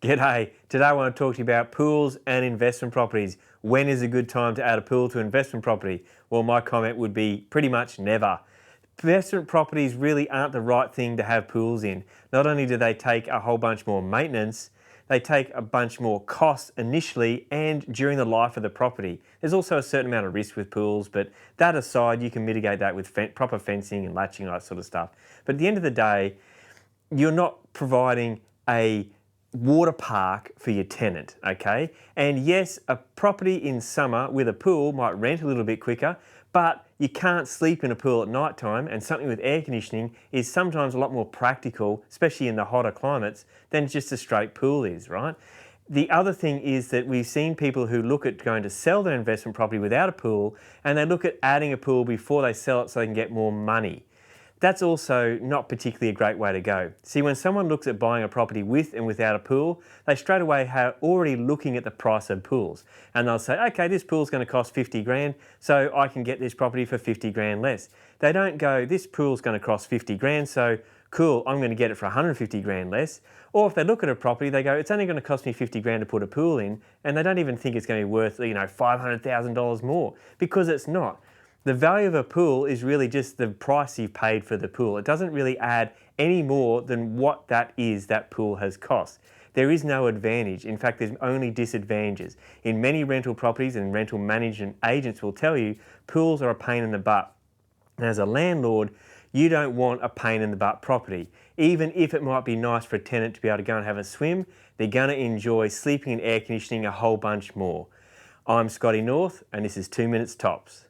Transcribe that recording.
G'day. Today I want to talk to you about pools and investment properties. When is a good time to add a pool to investment property? Well, my comment would be pretty much never. Investment properties really aren't the right thing to have pools in. Not only do they take a whole bunch more maintenance, they take a bunch more costs initially and during the life of the property. There's also a certain amount of risk with pools, but that aside, you can mitigate that with proper fencing and latching and that sort of stuff. But at the end of the day, you're not providing a water park for your tenant, okay? And yes, a property in summer with a pool might rent a little bit quicker, but you can't sleep in a pool at night time, and something with air conditioning is sometimes a lot more practical, especially in the hotter climates, than just a straight pool is, right? The other thing is that we've seen people who look at going to sell their investment property without a pool, and they look at adding a pool before they sell it so they can get more money. That's also not particularly a great way to go. See, when someone looks at buying a property with and without a pool, they straight away are already looking at the price of pools. And they'll say, okay, this pool's going to cost 50 grand, so I can get this property for 50 grand less. They don't go, this pool's going to cost 50 grand, so cool, I'm going to get it for 150 grand less. Or if they look at a property, they go, it's only going to cost me 50 grand to put a pool in, and they don't even think it's going to be worth, $500,000 more, because it's not. The value of a pool is really just the price you've paid for the pool. It doesn't really add any more than what that pool has cost. There is no advantage. In fact, there's only disadvantages. In many rental properties, and rental management agents will tell you, pools are a pain in the butt. And as a landlord, you don't want a pain in the butt property. Even if it might be nice for a tenant to be able to go and have a swim, they're going to enjoy sleeping in air conditioning a whole bunch more. I'm Scotty North, and this is 2 Minutes Tops.